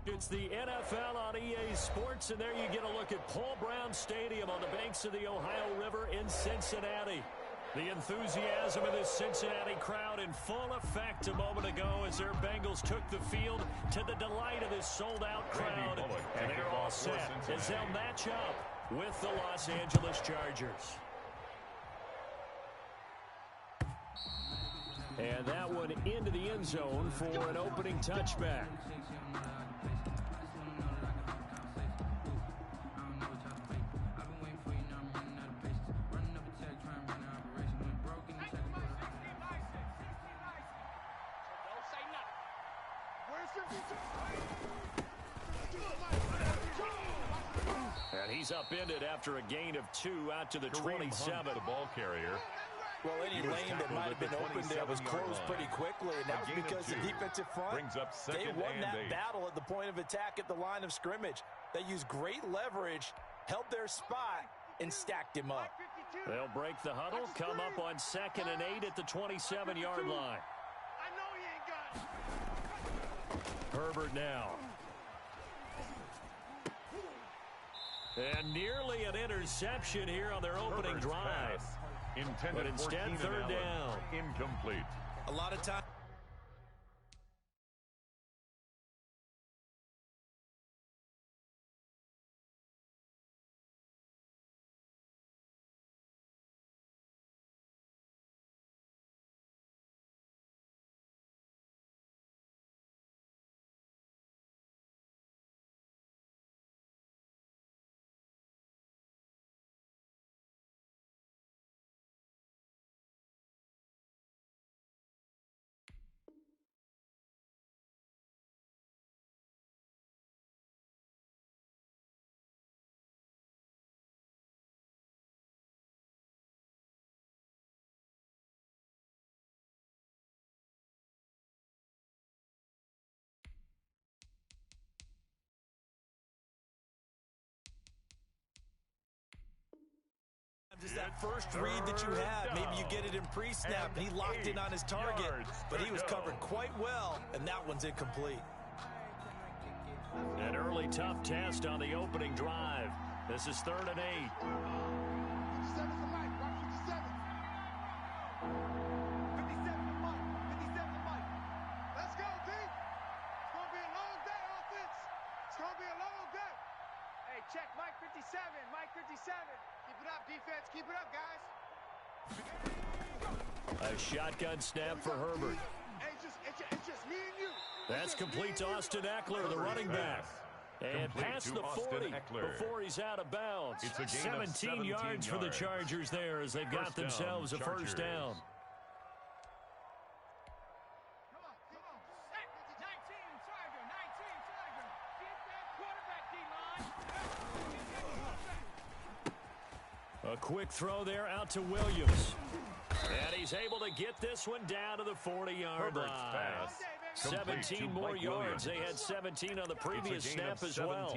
It's the NFL on EA Sports, and there you get a look at Paul Brown Stadium on the banks of the Ohio River in Cincinnati. The enthusiasm of this Cincinnati crowd in full effect a moment ago as their Bengals took the field to the delight of this sold-out crowd. And they're all set as they'll match up with the Los Angeles Chargers. And that one into the end zone for an opening touchback. And he's upended after a gain of 2 out to the 27. The ball carrier. Well, any lane that might have been open there was closed pretty quickly, and that was because the defensive front, they won that battle at the point of attack at the line of scrimmage. They used great leverage, held their spot, and stacked him up. They'll break the huddle, come up on 2nd and 8 at the 27-yard line. Herbert now. And nearly an interception here on their opening drive. But instead, 3rd down. Incomplete. A lot of time. Just that first read that you had, maybe you get it in pre-snap, and he locked in on his target, but he was covered quite well, and that one's incomplete. An early tough test on the opening drive. This is 3rd and 8. 57 to Mike. 57. 57 to Mike. 57 to Mike. Let's go, D. It's going to be a long day, offense. It's going to be a long day. Hey, check Mike 57. Mike 57. Keep it up, defense. Keep it up, guys. A shotgun snap for Herbert. Hey, it's just me and you. That's complete to Austin Eckler, the running back. And past the 40 before he's out of bounds. 17 yards for the Chargers there as they've got themselves a first down. A quick throw there out to Williams. And he's able to get this one down to the 40-yard line. 17 more yards. They had 17 on the previous snap as well.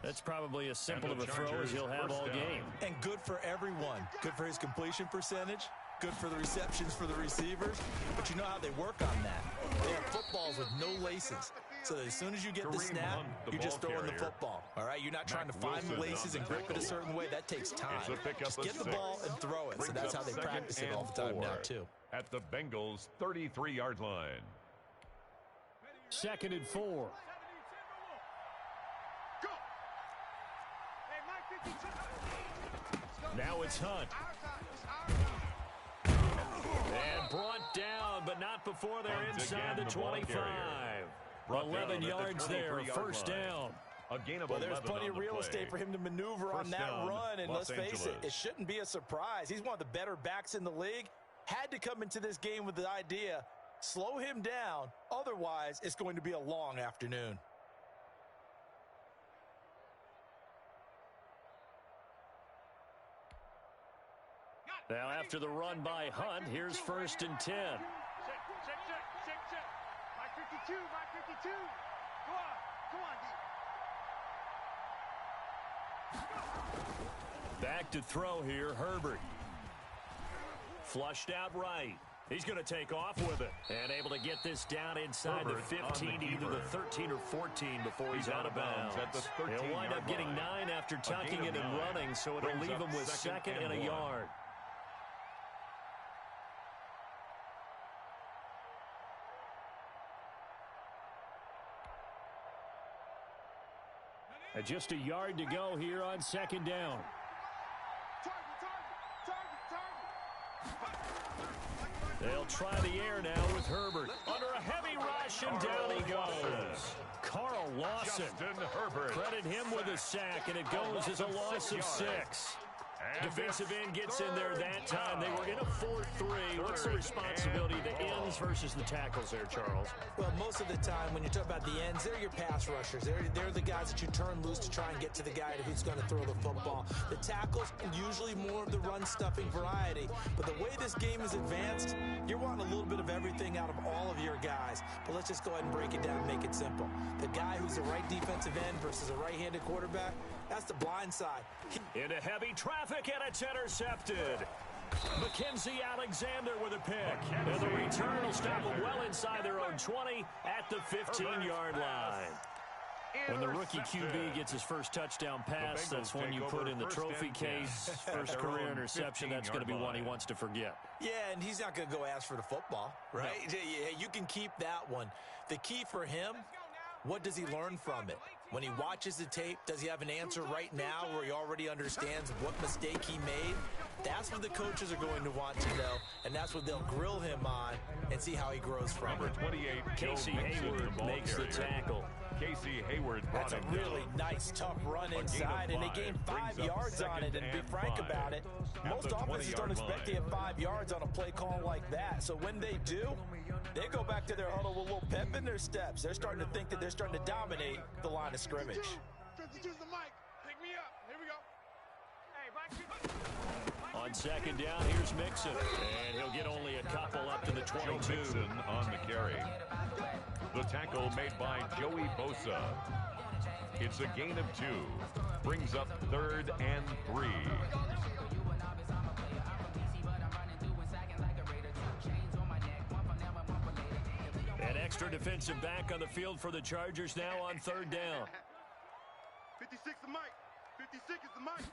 That's probably as simple of a throw as he'll have all game. And good for everyone. Good for his completion percentage. Good for the receptions for the receivers. But you know how they work on that. They have footballs with no laces. So that as soon as you get the snap, you're just throwing the football. All right? You're not trying to find the laces and grip it a certain way. That takes time. Just get the ball and throw it. So that's how they practice it all the time now, too. At the Bengals' 33-yard line. 2nd and 4. Now it's Hunt. And brought down, but not before they're inside the 25. 11 yards there, first down. Well, there's plenty of real estate for him to maneuver on that run, and let's face it, it shouldn't be a surprise. He's one of the better backs in the league. Had to come into this game with the idea, slow him down, otherwise it's going to be a long afternoon. Now after the run by Hunt, here's 1st and 10. Check. Mike 52, Mike 52. Come on, D. Back to throw here, Herbert. Flushed out right. He's going to take off with it. And able to get this down inside the 15, either the 13 or 14 before he's out of bounds. He'll wind up getting 9 after tucking it and running, so it'll leave him with 2nd and a yard. And just a yard to go here on 2nd down. They'll try the air now with Herbert. Under a heavy rush, and down he goes. Carl Lawson. Credit him with a sack, and it goes as a loss of 6. Defensive end gets in there that time. They were in a 4-3. What's the responsibility of the ends versus the tackles there, Charles? Well, most of the time when you talk about the ends, they're your pass rushers. They're the guys that you turn loose to try and get to the guy who's going to throw the football. The tackles, usually more of the run-stuffing variety. But the way this game is advanced, you're wanting a little bit of everything out of all of your guys. But let's just go ahead and break it down and make it simple. The guy who's the right defensive end versus a right-handed quarterback, that's the blind side. Into heavy traffic, and it's intercepted. Mackenzie Alexander with a pick. And the return will stop them well inside their own 20 at the 15-yard line. When the rookie QB gets his first touchdown pass, that's when you put in the trophy case. First career interception, that's going to be one he wants to forget. Yeah, and he's not going to go ask for the football, right? No. You can keep that one. The key for him, what does he learn from it? When he watches the tape, does he have an answer right now where he already understands what mistake he made? That's what the coaches are going to want to know, and that's what they'll grill him on and see how he grows from it. Number 28, Casey Hayward makes the tackle. Casey Hayward That's a really nice, tough run inside, and they gained 5 yards on it. And to be frank about it, most offenses don't expect to get 5 yards on a play call like that. So when they do, they go back to their huddle with a little pep in their steps. They're starting to think that they're starting to dominate the line of scrimmage. 52's the mic. Pick me up. Here we go. Hey, Mike. On 2nd down, here's Mixon. And he'll get only a couple up to the 22. Mixon on the carry. The tackle made by Joey Bosa. It's a gain of 2. Brings up 3rd and 3. An extra defensive back on the field for the Chargers now on 3rd down. 56 the mic. 56 is the mic.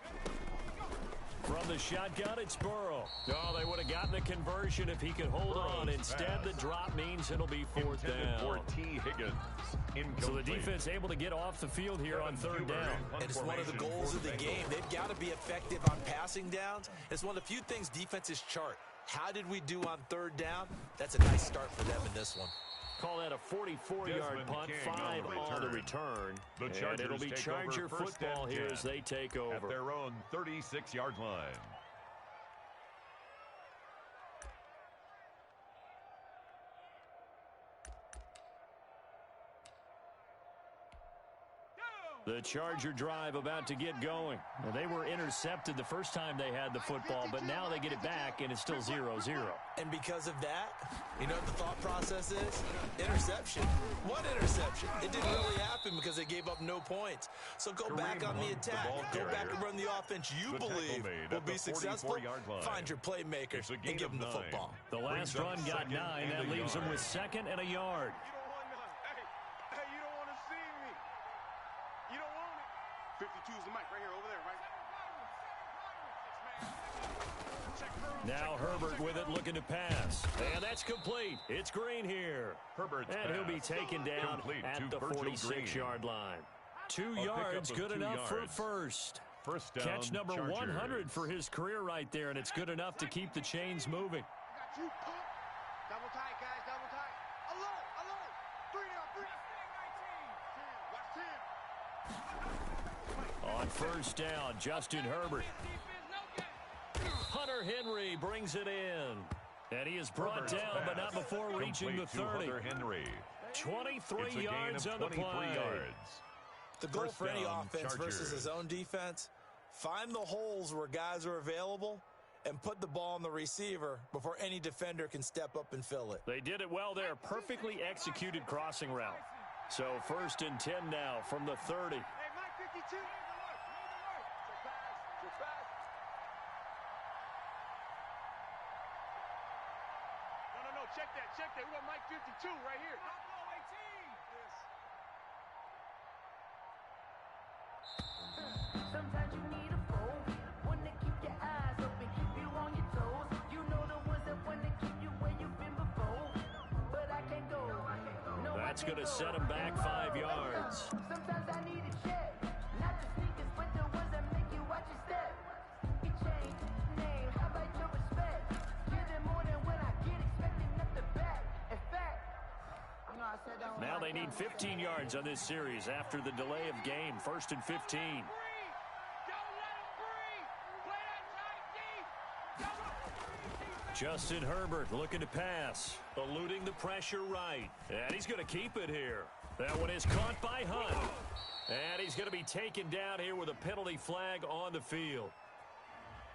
From the shotgun, it's Burrow. Oh, they would have gotten the conversion if he could hold on. Instead, the drop means it'll be 4th down. For T. Higgins. Incomplete. So the defense able to get off the field here on 3rd down. And it's one of the goals of the game. They've got to be effective on passing downs. It's one of the few things defenses chart. How did we do on 3rd down? That's a nice start for them in this one. Call that a 44-yard punt, 5 on the return. And it'll be Charger football here as they take over. At their own 36-yard line. The Charger drive about to get going. Well, they were intercepted the first time they had the football, but now they get it back, and it's still 0-0. And because of that, you know what the thought process is? Interception. What interception? It didn't really happen because they gave up no points. So go back on the attack. Go back and run the offense you believe will be successful. Find your playmakers and give them the football. The last run got 9. That leaves them with 2nd and a yard. Hey, you don't want to see me. You don't want it. 52's the mic right here, over there, right? Now Herbert with it, looking to pass. And that's complete. It's Green here. Herbert's and he'll be taken down at the 46-yard line. 2 yards, good enough for a first. First down, catch number Chargers. 100 for his career right there, and it's good enough to keep the chains moving. Got you, pump. Double tight, guys, double tight. Alert. 3 now, 3. Watch 10. On first down, Justin Herbert. Hunter Henry brings it in. And he is brought down, but not before reaching the 30. Hunter Henry. 23 yards on the play. The goal for any offense versus his own defense, find the holes where guys are available and put the ball on the receiver before any defender can step up and fill it. They did it well there. Perfectly executed crossing route. So 1st and 10 now from the 30. Hey, Mike 52. Check pass. No, check that. We got Mike 52 right here. Sometimes you need a foe, one to keep your eyes open, keep you on your toes. You know the ones that want to keep you where you've been before. But I can't go. No, that's going to set him back 5 yards. Sometimes I need a check, not the sneakers, but the ones that make you watch your step. You change name, how about your respect? Give them more than when I get expecting nothing back. In fact, you know I said that. Now they need 15 yards on this series after the delay of game. 1st and 15. Justin Herbert looking to pass, eluding the pressure right. And he's going to keep it here. That one is caught by Hunt. And he's going to be taken down here with a penalty flag on the field.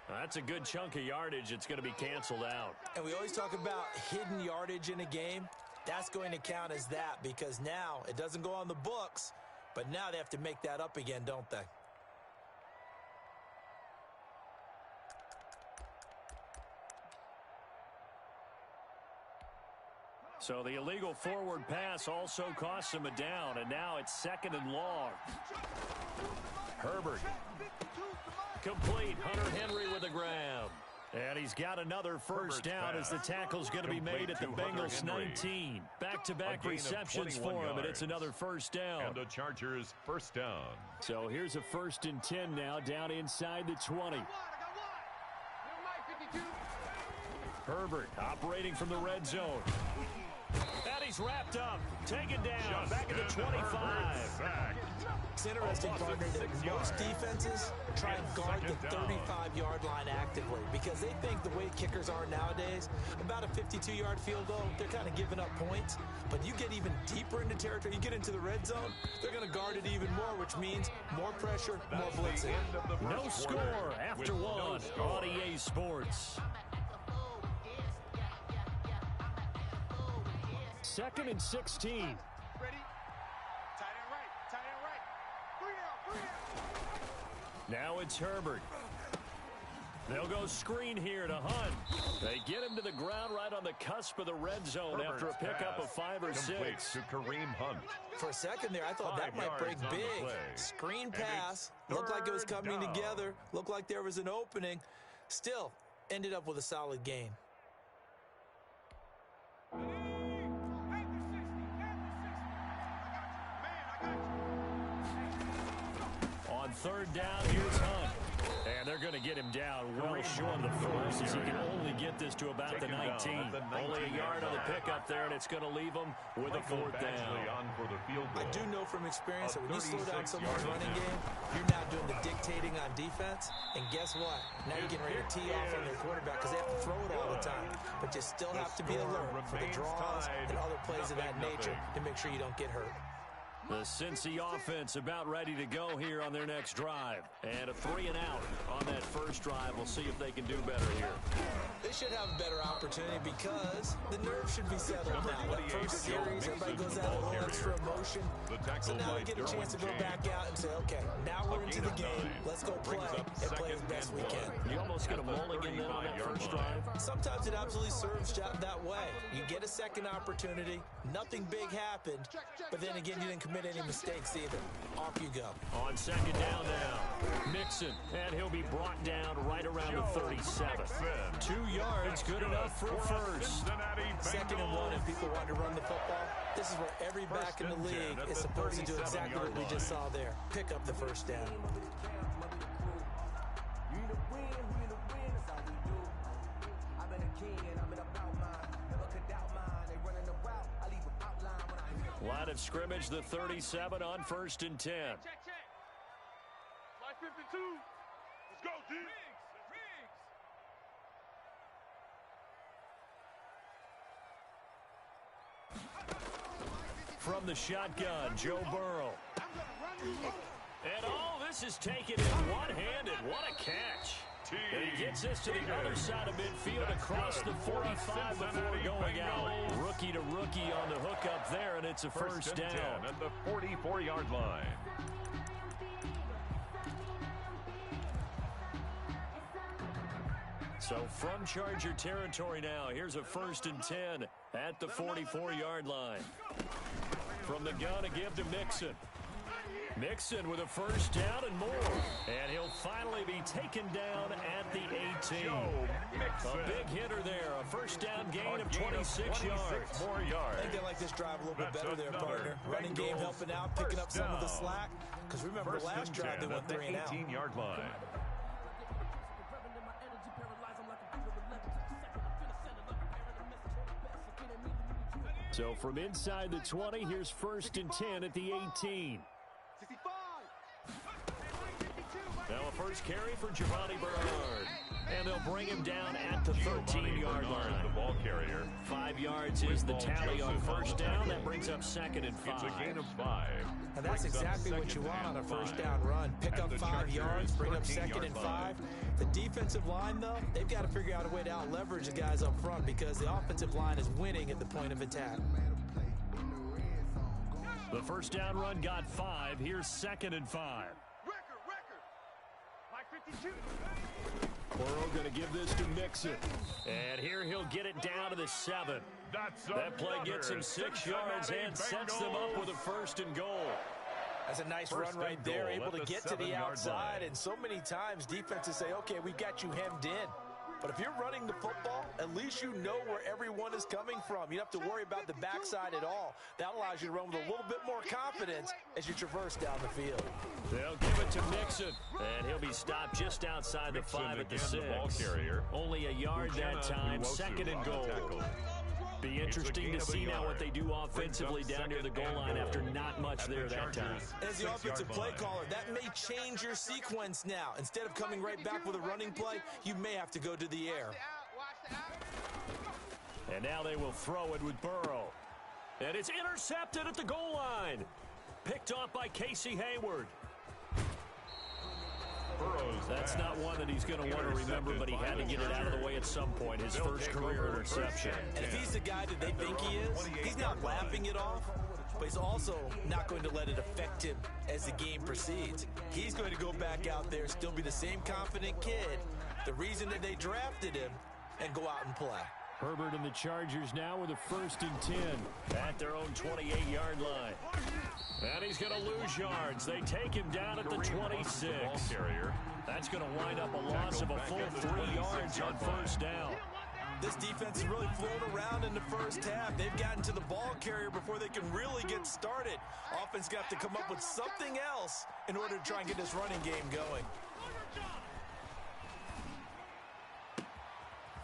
That's a good chunk of yardage. It's going to be canceled out. And we always talk about hidden yardage in a game. That's going to count as that because now it doesn't go on the books, but now they have to make that up again, don't they? So the illegal forward pass also costs him a down, and now it's 2nd and long. Herbert. Complete. Hunter Henry with a grab. And he's got another first down as the tackle's going to be made at the Bengals 19. Back-to-back receptions for him, and it's another first down. And the Chargers first down. So here's a 1st and 10 now down inside the 20. Herbert operating from the red zone. And he's wrapped up. Taken down. Back at the 25. It's interesting, partner, that most defenses try and guard the 35-yard line actively because they think the way kickers are nowadays, about a 52-yard field goal, they're kind of giving up points. But you get even deeper into territory, you get into the red zone, they're going to guard it even more, which means more pressure, more blitzing. No score after one on EA Sports. 2nd and 16. Ready? Tight end right. 3 now. Now it's Herbert. They'll go screen here to Hunt. They get him to the ground right on the cusp of the red zone after a pickup of 5 or 6. To Kareem Hunt. For a second there, I thought that might break big. Screen pass. Looked like it was coming together. Looked like there was an opening. Still, ended up with a solid gain. On 3rd down, here's Hunt. And they're going to get him down well short of the first as he can only get this to about the 19. Only a yard on the pickup there, and it's going to leave him with a 4th down. I do know from experience that when you slow down someone's running game, you're now doing the dictating on defense. And guess what? Now you're getting ready to tee off on their quarterback because they have to throw it all the time. But you still have to be alert for the draws and other plays of that nature to make sure you don't get hurt. The Cincy offense about ready to go here on their next drive. And a 3 and out on that first drive. We'll see if they can do better here. They should have a better opportunity because the nerves should be settled now. That first series, everybody goes out a little extra emotion. So now they get a chance to go back out and say, okay, now we're into the game. Let's go play and play as best we can. You almost get a mulligan then on that first drive. Sometimes it absolutely serves that way. You get a second opportunity. Nothing big happened. But then again, you didn't commit any mistakes either. Off you go. On second down now, Mixon, and he'll be brought down right around the 37. 2 yards, good enough for a first. Second and 1, and people want to run the football. This is where every back in the league is supposed to do exactly what we just saw there. Pick up the first down. Line of scrimmage, the 37 on 1st and 10. Check. Slide 52. Let's go, D. From the shotgun, Joe Burrow. And all this is taken in one-handed. What a catch. And he gets this to the other side of midfield across the 45 before going out. Rookie to rookie on the hook up there, and it's a first down. At the 44-yard line. So from Charger territory now, here's a 1st and 10 at the 44-yard line. From the gun, a give to Mixon. Mixon with a first down and more. And he'll finally be taken down at the 18. A big hitter there. A first down gain of 26 yards. I think they like this drive a little bit better there, partner. Running game helping out, picking up some of the slack. Because remember, the last drive they went 3 and out. 18-yard line. So from inside the 20, here's 1st and 10 at the 18. Now a first carry for Giovanni Bernard. And they'll bring him down at the 13-yard line. The ball carrier. 5 yards is the tally on first down. That brings up 2nd and 5. It's a gain of 5. And that's exactly what you want on a first down run. Pick up 5 yards, bring up 2nd and 5. The defensive line, though, they've got to figure out a way to out-leverage the guys up front because the offensive line is winning at the point of attack. The first down run got 5. Here's 2nd and 5. Mike 52. Burrow going to give this to Mixon. And here he'll get it down to the 7. That play gets him 6 yards and sets them up with a 1st and goal. That's a nice run right there, able to get to the outside. And so many times defenses say, okay, we got you hemmed in. But if you're running the football, at least you know where everyone is coming from. You don't have to worry about the backside at all. That allows you to run with a little bit more confidence as you traverse down the field. They'll give it to Mixon, and he'll be stopped just outside the 5 at the 6. Only a yard that time, 2nd and goal. Be interesting to see now what they do offensively down near the goal line after not much there that time. As the offensive play caller, that may change your sequence now. Instead of coming right back with a running play, you may have to go to the air. And now they will throw it with Burrow. And it's intercepted at the goal line. Picked off by Casey Hayward. That's not one that he's going to want to remember, but he had to get it out of the way at some point. His first career interception. And if he's the guy that they think he is, he's not laughing it off, but he's also not going to let it affect him as the game proceeds. He's going to go back out there, still be the same confident kid, the reason that they drafted him, and go out and play. Herbert and the Chargers now with a 1st and 10 at their own 28-yard line. And he's going to lose yards. They take him down at the 26. That's going to wind up a loss of a full 3 yards on first down. This defense has really flown around in the first half. They've gotten to the ball carrier before they can really get started. Offense got to come up with something else in order to try and get this running game going.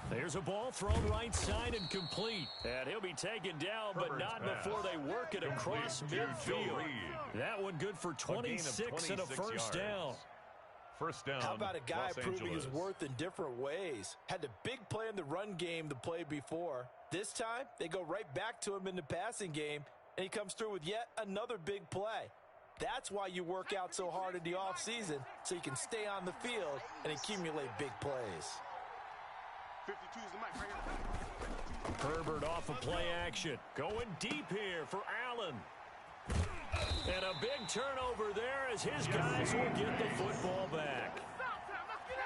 There's a ball thrown right side and complete. And he'll be taken down, but not before they work it across midfield. That one good for 26 and a first down. First down. How about a guy proving his worth in different ways? Had the big play in the run game the play before. This time, they go right back to him in the passing game, and he comes through with yet another big play. That's why you work out so hard in the offseason, so you can stay on the field and accumulate big plays. 52 is the mic right here. Herbert off of play action. Going deep here for Allen. And a big turnover there as his guys will get the football back.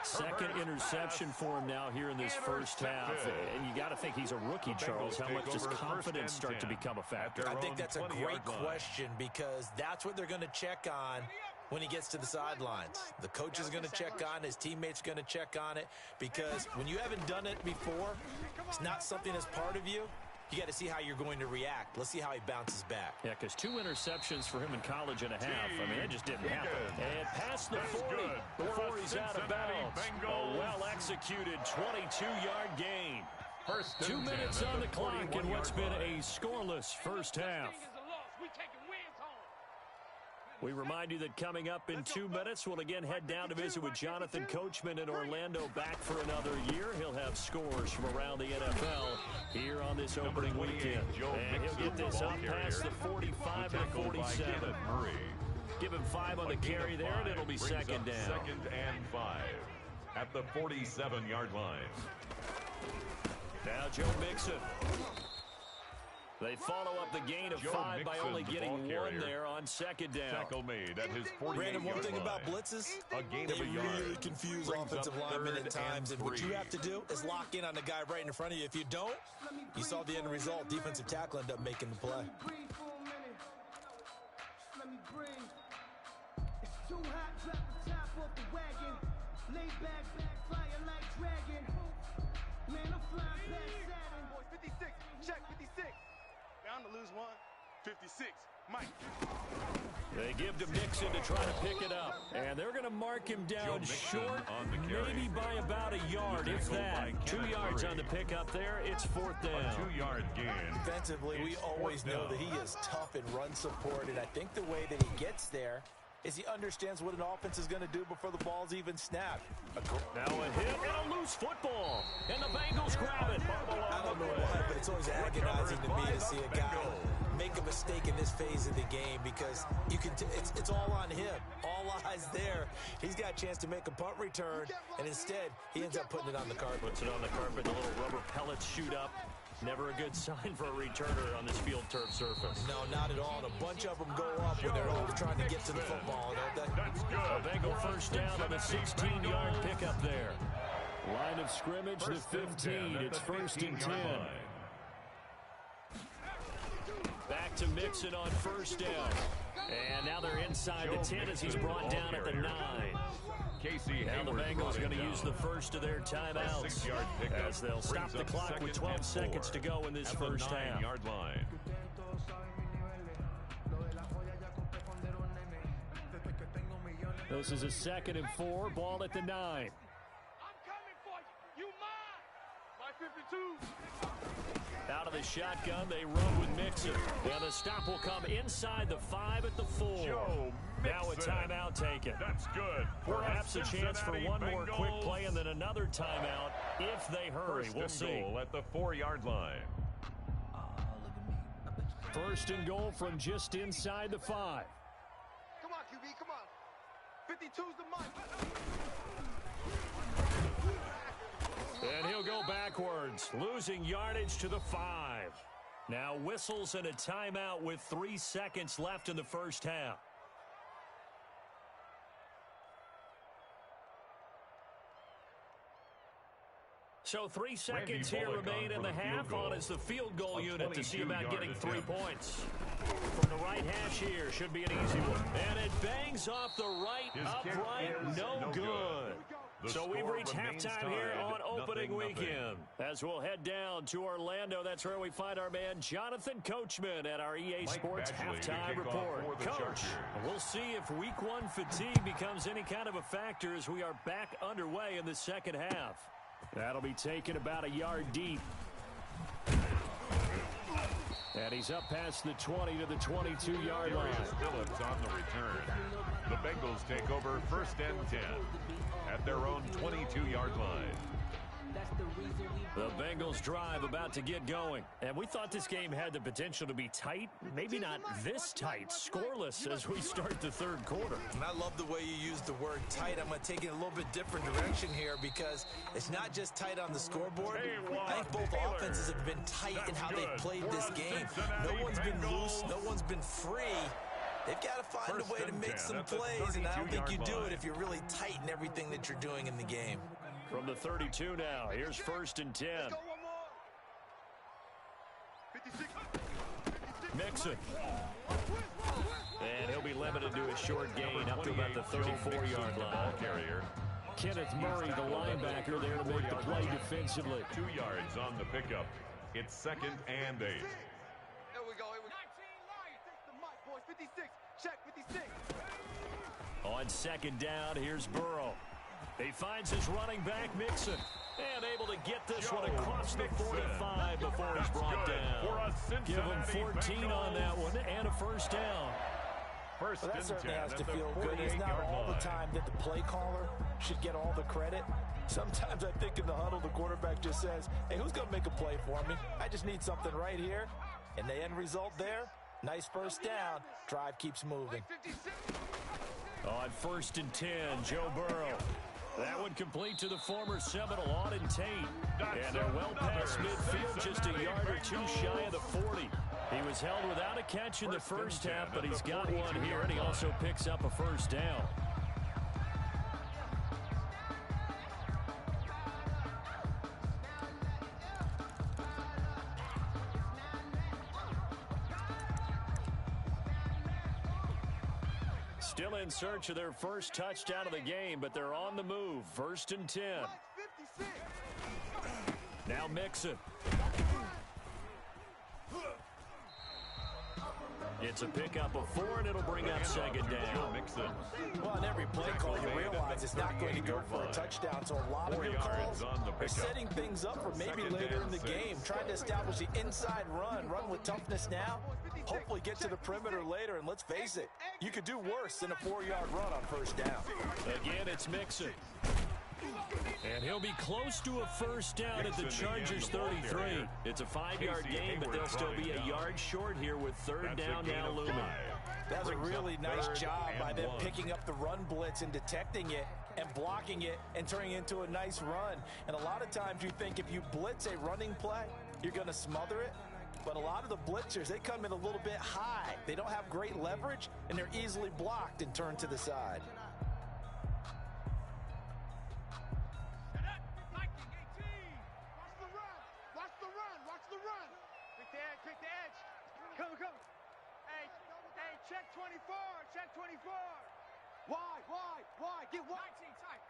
Second interception for him now here in this first half. And you got to think he's a rookie, Charles. How much does confidence start to become a factor? I think that's a great question because that's what they're going to check on when he gets to the sidelines. The coach is going to check on, his teammates are going to check on it, because when you haven't done it before, it's not something that's part of you. You got to see how you're going to react. Let's see how he bounces back. Yeah, because 2 interceptions for him in college and a half. I mean, it just didn't happen. And past the 40 before he's out of bounds. A well-executed 22-yard gain. 2 minutes on the clock in what's been a scoreless first half. We remind you that coming up in 2 minutes, we'll again head down to visit with Jonathan Coachman in Orlando, back for another year. He'll have scores from around the NFL here on this opening weekend. And he'll get this up past the 45 to 47. Give him 5 on the carry there, and it'll be second down. Second and 5 at the 47-yard line. Now Joe Mixon. They follow up the gain of 5 by only getting 1 there on second down. Tackle made at his 48-yard line. Brandon, one thing about blitzes, they really confuse offensive linemen at times. And what you have to do is lock in on the guy right in front of you. If you don't, you saw the end result. Defensive tackle ended up making the play. It's too hot, drop the top off the wagon. Lay back, fire like dragon. Man, I'm flying past Saturn. Boys, 56, check 56. Bound to lose 1. 56, Mike. They give to Mixon to try to pick it up. And they're going to mark him down short, maybe by about a yard, if that. 2 yards on the pickup there. It's 4th down. A 2-yard gain. Defensively, we always know that he is tough in run support. And I think the way that he gets there is he understands what an offense is going to do before the ball's even snapped. Now a hit and a loose football. And the Bengals grab it. I don't know why, but it's always agonizing to me to see a guy make a mistake in this phase of the game, because you can it's all on him. All eyes there. He's got a chance to make a punt return, and instead he ends up putting it on the carpet. Puts it on the carpet. The little rubber pellets shoot up. Never a good sign for a returner on this field turf surface. No, not at all. And a bunch of them go up when they're all trying to get to the football, don't they? That's good. A Bengal first down on the 16-yard pickup there. Line of scrimmage, the 15. It's 1st and 10. Back to Mixon on first down. And now they're inside the 10 as he's brought down at the 9. Now the Bengals going to use the first of their timeouts as they'll stop the clock with 12 seconds to go in this first half. Yard line. This is a 2nd and 4, ball at the 9. I'm coming for you. You mine. My 52. Out of the shotgun, they run with Mixon. And the stop will come inside the 5 at the 4. Now a timeout taken. That's good. Perhaps a chance for one more quick play and then another timeout if they hurry. We'll see. Goal at the 4-yard line. 1st and goal from just inside the 5. Come on, QB, come on. 52's the mic. And he'll go backwards, losing yardage to the 5. Now whistles and a timeout with 3 seconds left in the first half. So 3 seconds here remain in the half on as the field goal unit to see about getting 3 points. From the right hash here, should be an easy one. And it bangs off the right upright, no good. So we've reached halftime here on opening weekend. As we'll head down to Orlando, that's where we find our man Jonathan Coachman at our EA Sports Halftime Report. Coach, we'll see if Week 1 fatigue becomes any kind of a factor as we are back underway in the second half. That'll be taken about a yard deep. And he's up past the 20 to the 22-yard line. Phillips on the return. The Bengals take over 1st and 10 at their own 22-yard line. The Bengals drive about to get going. And we thought this game had the potential to be tight. Maybe not this tight, scoreless as we start the third quarter. And I love the way you use the word tight. I'm going to take it a little bit different direction here because it's not just tight on the scoreboard. I think both offenses have been tight in how they've played this game. No one's been loose. No one's been free. They've got to find a way to make some plays, and I don't think you do it if you're really tight in everything that you're doing in the game. From the 32 now, here's 1st and 10. Mixon. And he'll be limited to a short gain up to about the 34-yard line. Kenneth Murray, the linebacker, there to make the play defensively. 2 yards on the pickup. It's 2nd and 8. Here we go. 19 light. Take the mic, boys. 56. Check 56. On 2nd down, here's Burrow. He finds his running back, Mixon, and able to get this one across the 45 before he's brought down. Give him 14 on that one and a 1st down. Well, that certainly has to feel good. It's not all the time that the play caller should get all the credit. Sometimes I think in the huddle, the quarterback just says, hey, who's going to make a play for me? I just need something right here. And the end result there, nice 1st down. Drive keeps moving. On 1st and 10, Joe Burrow. That would complete to the former Seminole, Auden Tate. And they're well past midfield, just a yard or two shy of the 40. He was held without a catch in the first half, but he's got one here, and he also picks up a 1st down. Still in search of their first touchdown of the game, but they're on the move. 1st and 10. Now Mixon. It's a pickup of 4, and it'll bring up 2nd down. Well, in every play call, you realize it's not going to go for a touchdown, so a lot of your calls are setting things up for maybe later in the game, trying to establish the inside run with toughness now, hopefully get to the perimeter later, and let's face it, you could do worse than a 4-yard run on 1st down. Again, it's Mixon. And he'll be close to a 1st down at the Chargers' 33. It's a 5-yard gain, but they'll still be a yard short here with 3rd down now looming. That's a really nice job by them picking up the run blitz and detecting it and blocking it and turning it into a nice run. And a lot of times you think if you blitz a running play, you're going to smother it. But a lot of the blitzers, they come in a little bit high. They don't have great leverage, and they're easily blocked and turned to the side. Pick the edge. Come. Hey, check 24. Check 24. Why? Get wide. 19 tight.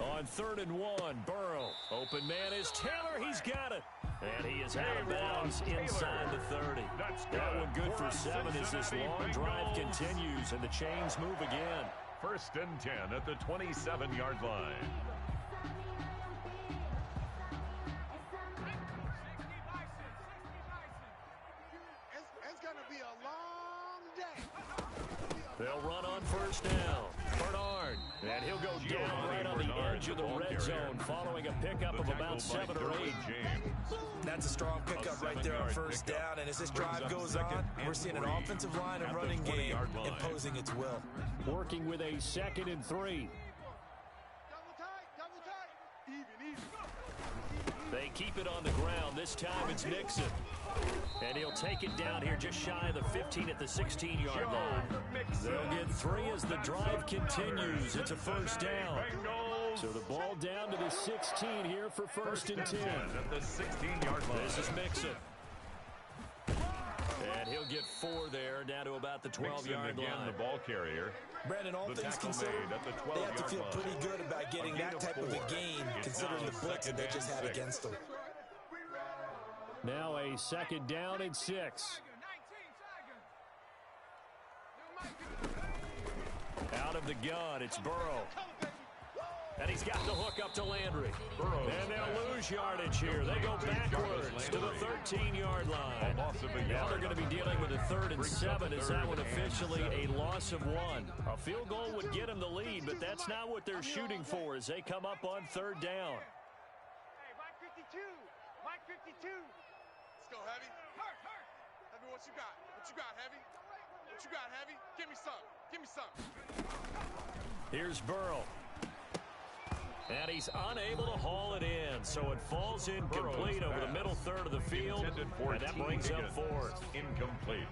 On 3rd and 1, Burrow. Open man is Taylor. He's got it. And he is out of bounds inside the 30. That one good for 7 as this long drive continues and the chains move again. 1st and 10 at the 27-yard line. They'll run on 1st down. Bernard. And he'll go down right on the edge of the red zone following a pickup of about 7 or 8. That's a strong pickup right there on 1st down. And as this drive goes on, we're seeing an offensive line and running game imposing its will. Working with a 2nd and 3. Double tight. Even. They keep it on the ground. This time it's Mixon. And he'll take it down here just shy of the 15 at the 16-yard line. They'll get 3 as the drive continues. It's a 1st down. So the ball down to the 16 here for 1st and 10. At the 16-yard line. This is Mixon. And he'll get 4 there, down to about the 12-yard line. The ball carrier. Brandon, all things considered, they have to feel pretty good about getting that type of a gain, considering the blitz that they just had against them. Now a 2nd down and 6. Out of the gun, it's Burrow. And he's got the hook up to Landry. And they'll lose yardage here. They go backwards to the 13-yard line. Now they're going to be dealing with a 3rd and 7. Is that one officially a loss of 1? A field goal would get them the lead, but that's not what they're shooting for as they come up on 3rd down. Hey, Mike 52. Mike 52. Let's go, Heavy. Heavy, what you got? What you got, Heavy? What you got, Heavy? Give me some. Give me some. Here's Burrow. And he's unable to haul it in, so it falls incomplete over the middle third of the field, and that brings up 4th. Incomplete.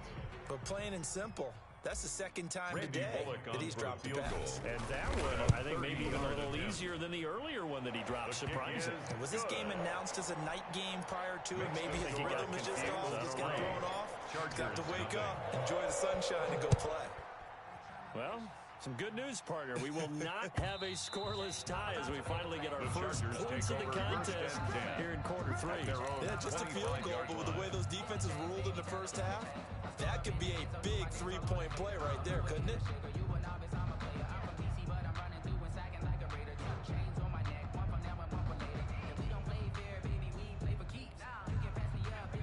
But plain and simple, that's the 2nd time today that he's dropped the pass. And that one, I think, maybe even a little easier than the earlier one that he dropped, surprising. Was this game announced as a night game prior to it? Maybe his rhythm is just off, just got thrown off. Got to wake up, enjoy the sunshine, and go play. Well, some good news, partner. We will not have a scoreless tie as we finally get our first points of the contest here in quarter 3. Yeah, just a field goal, but with the way those defenses ruled in the first half, that could be a big 3-point play right there, couldn't it?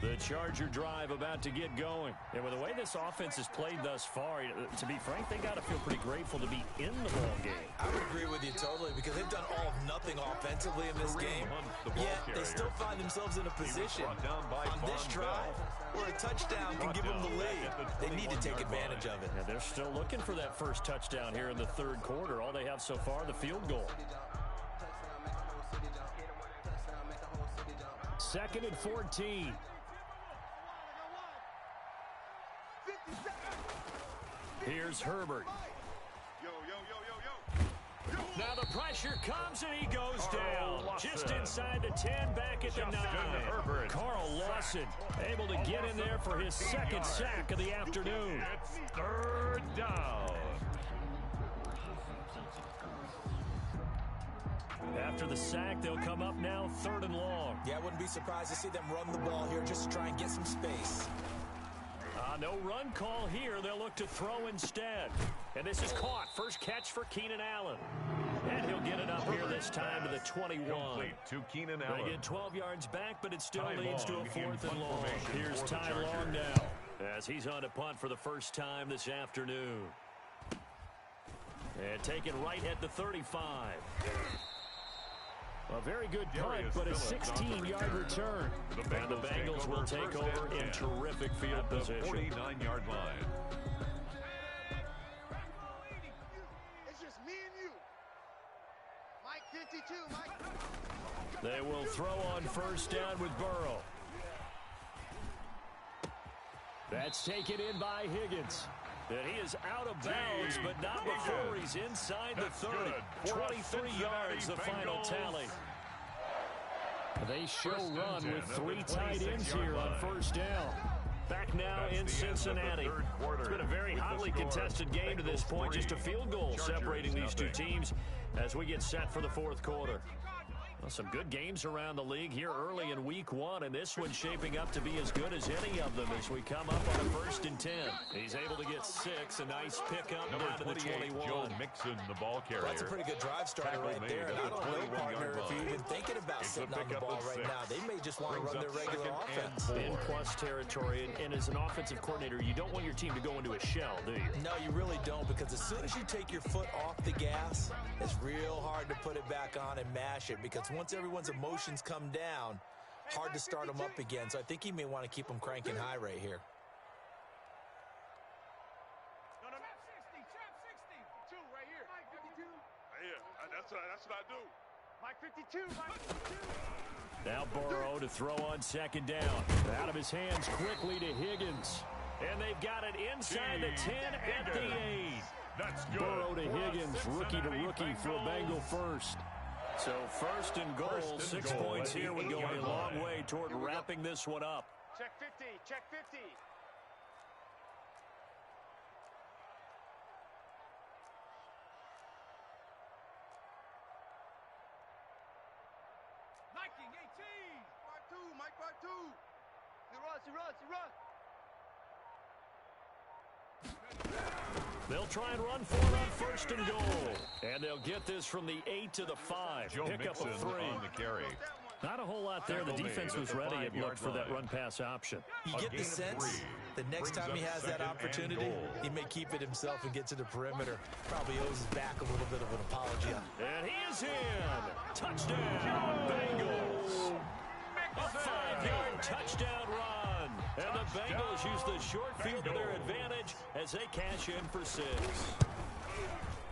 The Charger drive about to get going. And with the way this offense has played thus far, to be frank, they got to feel pretty grateful to be in the ball game. I would agree with you totally because they've done all of nothing offensively in this game. Yet they still find themselves in a position on this drive where a touchdown can give them the lead. They need to take advantage of it. Yeah, they're still looking for that first touchdown here in the 3rd quarter. All they have so far, the field goal. 2nd and 14. Here's Herbert. Now the pressure comes and he goes down. Just inside the 10, back at the 9. Carl Lawson able to get in there for his 2nd sack of the afternoon. It's 3rd down. After the sack, they'll come up now 3rd and long. Yeah, I wouldn't be surprised to see them run the ball here just to try and get some space. No run call here. They'll look to throw instead. And this is caught. First catch for Keenan Allen. And he'll get it up here this time to the 21. Complete to Keenan Allen. They get 12 yards back, but it still leads to a 4th and long. Here's Ty Long now as he's on to punt for the first time this afternoon. And taken right at the 35. A very good punt, but a 16-yard return. And the Bengals will take over in terrific field position. 49-yard line. It's just me and you. Mike 52, Mike. They will throw on first down with Burrow. That's taken in by Higgins. And he is out of bounds, but not before he's inside the 30. 23 yards, the final tally. They show run with 3 tight ends here on first down. Back now in Cincinnati. It's been a very hotly contested game to this point. Just a field goal separating these two teams as we get set for the 4th quarter. Well, some good games around the league here early in week 1, and this one's shaping up to be as good as any of them as we come up on 1st and 10. He's able to get 6, a nice pickup down to the 21. Joe Mixon, the ball carrier. Well, that's a pretty good drive starter right there. And I don't know, partner, if you're even thinking about sitting on the ball right now. They may just want to run their regular offense. In plus territory, and as an offensive coordinator, you don't want your team to go into a shell, do you? No, you really don't, because as soon as you take your foot off the gas, it's real hard to put it back on and mash it, because once everyone's emotions come down, hard to start them up again. So I think he may want to keep them cranking high right here. No, trap 60. 2 right here. Mike 52. Yeah, that's what I do. Mike 52, Mike 52. Now Burrow to throw on 2nd down. Out of his hands quickly to Higgins. And they've got it inside the 10 at the 8. That's good. Burrow to Higgins, rookie to rookie for a Bengal first. So 1st and goal, 6 points here would go a long way toward wrapping this one up. Check 50, check 50. Viking 18. Part 2, Mike, part 2. He runs. They'll try and run for it on 1st and goal. And they'll get this from the 8 to the 5. Joe Pick Mixon up a 3. on the carry. Not a whole lot there. The defense was ready and looked for that run-pass option. You get the sense the next time he has that opportunity, he may keep it himself and get to the perimeter. Probably owes his back a little bit of an apology. And he is in. Touchdown, Bengals. A 5-yard touchdown run. And the Bengals use the short field to their advantage as they cash in for 6.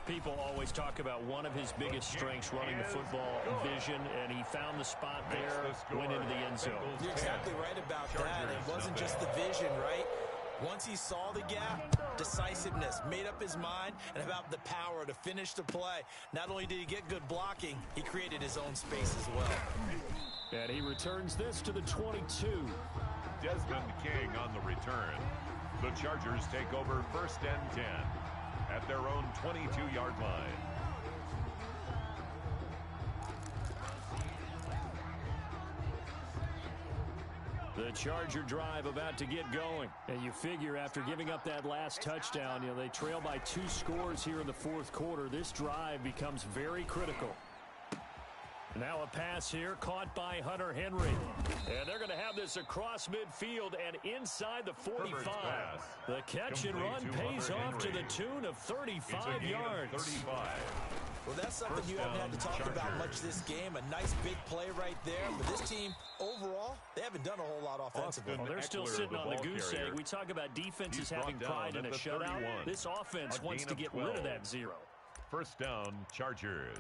People always talk about one of his biggest strengths running the football, vision, and he found the spot there, went into the end zone. You're exactly right about that. It wasn't just the vision, right? Once he saw the gap, decisiveness, made up his mind, and about the power to finish the play. Not only did he get good blocking, he created his own space as well. And he returns this to the 22. Desmond King on the return. The Chargers take over 1st and 10 at their own 22-yard line. The Charger drive about to get going. And you figure after giving up that last touchdown, they trail by 2 scores here in the 4th quarter. This drive becomes very critical. Now a pass here caught by Hunter Henry. And they're going to have this across midfield and inside the 45. The catch and run pays off to the tune of 35 yards. 35. Well, that's something you haven't had to talk about much this game. A nice big play right there. But this team, overall, they haven't done a whole lot offensively. Well, they're still sitting on the goose egg. We talk about defenses having pride in a shutout. This offense wants to get rid of that 0. 1st down, Chargers.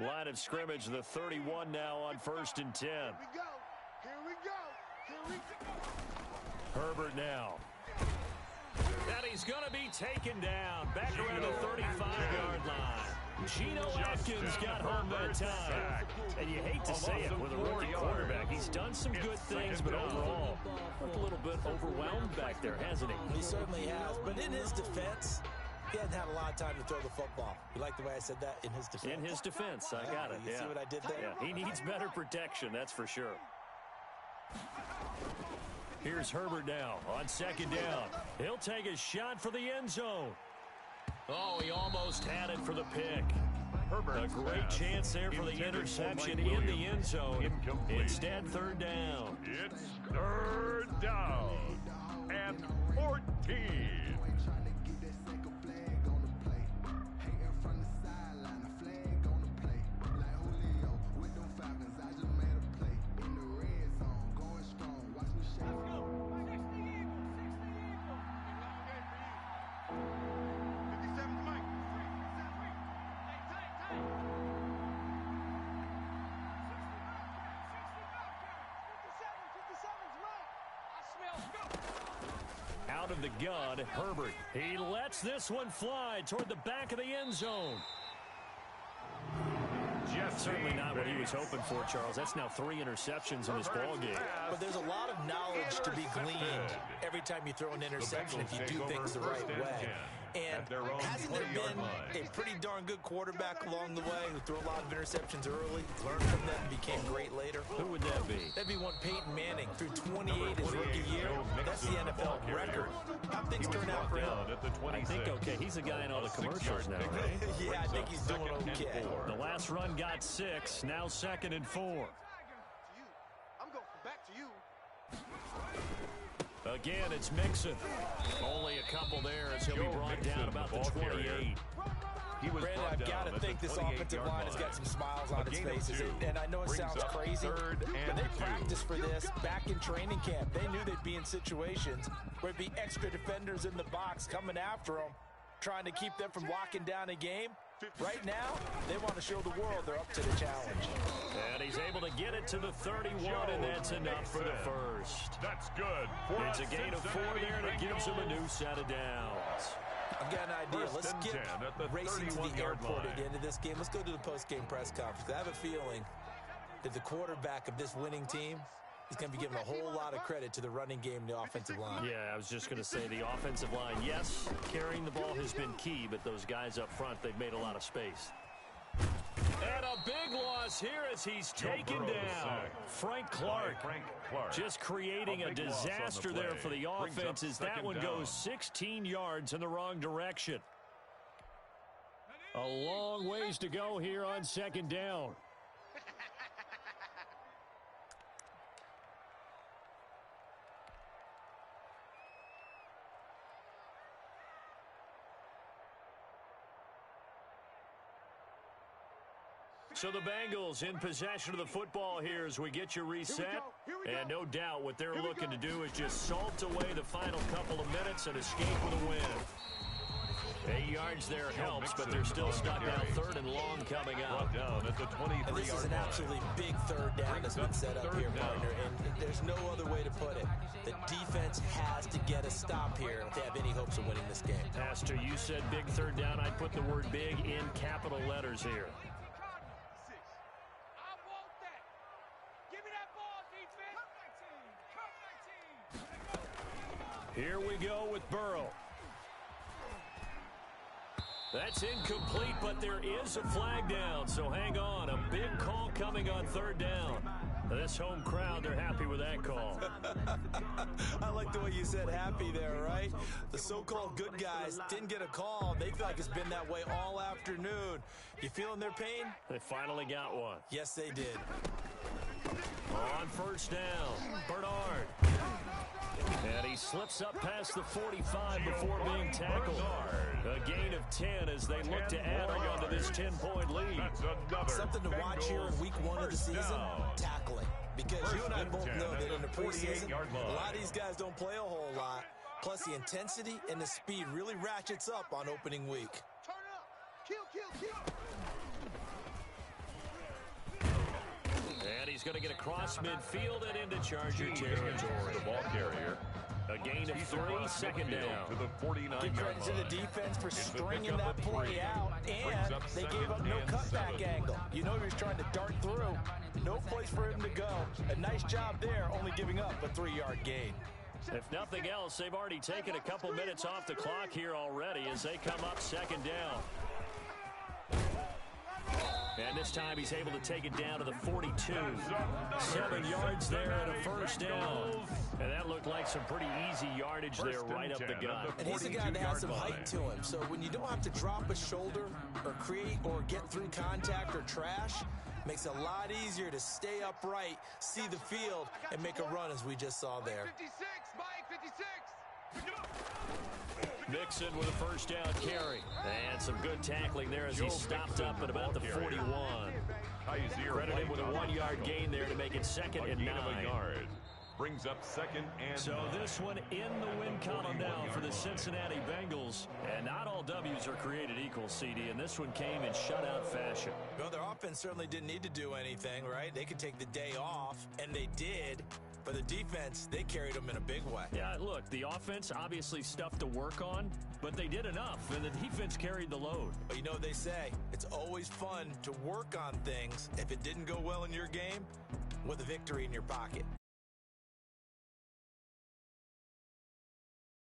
Line of scrimmage, the 31 now on 1st and 10. Here we go. Here we go. Herbert now. And he's going to be taken down. Back around the 35-yard line. Geno Atkins got home that time. And you hate to say it with a rookie quarterback. He's done some good things, but overall, looked a little bit overwhelmed back there, hasn't he? He certainly has. But in his defense, he hasn't had a lot of time to throw the football. You like the way I said that? In his defense. In his defense. I got it. You see what I did there? Yeah, he needs better protection, that's for sure. Here's Herbert now on 2nd down. He'll take a shot for the end zone. Oh, he almost had it for the pick. A great chance there for the interception in the end zone. Instead, 3rd down. It's 3rd down and 14. Out of the gun, Herbert. He lets this one fly toward the back of the end zone. Certainly not what he was hoping for, Charles. That's now 3 interceptions in this ball game. But there's a lot of knowledge to be gleaned every time you throw an interception if you do things the right way. And hasn't there been a pretty darn good quarterback along the way who threw a lot of interceptions early, learned from them, and became great later? Who would that be? That'd be one Peyton Manning. Threw 28 his rookie year. That's the NFL record. How things turn out for him? I think okay. He's a guy in all the commercials now, right? Yeah, I think he's doing okay. The last run got 6. Now 2nd and 4. I'm going back to you. Again, it's Mixon. Only a couple there as he'll be brought down about the 28. Brandon, I've got to think this offensive line has got some smiles on its faces. And I know it sounds crazy, but they practiced for this back in training camp. They knew they'd be in situations where it'd be extra defenders in the box coming after them, trying to keep them from locking down a game. Right now, they want to show the world they're up to the challenge. And he's able to get it to the 31, and that's enough for the first. That's good. It's a gain of 4 there, and it gives them a new set of downs. I've got an idea. Let's skip racing to the airport at the end of this game. Let's go to the post-game press conference. I have a feeling that the quarterback of this winning team is going to be giving a whole lot of credit to the running game and the offensive line. Yeah, I was just going to say the offensive line, yes, carrying the ball has been key, but those guys up front, they've made a lot of space. And a big loss here as he's taken down. Frank Clark just creating a disaster there for the offense as that one goes 16 yards in the wrong direction. A long ways to go here on second down. So the Bengals in possession of the football here as we get you reset. And no doubt what they're looking to do is just salt away the final couple of minutes and escape with a win. 8 yards there helps, but they're still stuck now. Third and long coming out. Down at the 23-yard line. This is an absolutely big third down that's been set up here, partner, and there's no other way to put it. The defense has to get a stop here if they have any hopes of winning this game. Pastor, you said big third down. I'd put the word big in capital letters here. Here we go with Burrow. That's incomplete, but there is a flag down, so hang on. A big call coming on third down. This home crowd, they're happy with that call. I like the way you said happy there, right? The so-called good guys didn't get a call. They feel like it's been that way all afternoon. You feeling their pain? They finally got one. Yes, they did. On first down, Bernard. And he slips up past the 45 before being tackled. A gain of 10 as they look to add on to this 10-point lead. Something to watch here in week 1 of the season, tackling. Because you and I both know that in the preseason, a lot of these guys don't play a whole lot. Plus, the intensity and the speed really ratchets up on opening week. Turn up. Kill. And he's going to get across midfield and into Charger territory. The ball carrier. A gain of 3, second down. To the 49-yard Give credit to the defense for stringing that play out, and they gave up no cutback angle. You know he was trying to dart through. No place for him to go. A nice job there, only giving up a 3-yard gain. If nothing else, they've already taken a couple minutes off the clock here already as they come up second down. And this time he's able to take it down to the 42. 7 yards there and a first down. And that looked like some pretty easy yardage there right up the gut. And he's a guy that has some height to him. So when you don't have to drop a shoulder or create or get through contact or trash, makes it a lot easier to stay upright, see the field, and make a run as we just saw there. 56, Mike, 56. Mixon with a first down carry. And some good tackling there as he stopped up at about the 41. Credit him with a 1-yard gain there to make it second and 9. Brings up second and so 9. this one in the win column now for the Cincinnati Bengals. And not all W's are created equal, CD, and this one came in shutout fashion. Well, their offense certainly didn't need to do anything, right? They could take the day off, and they did. But the defense, they carried them in a big way. Yeah, look, the offense, obviously stuff to work on, but they did enough, and the defense carried the load. But you know what they say, it's always fun to work on things if it didn't go well in your game with a victory in your pocket.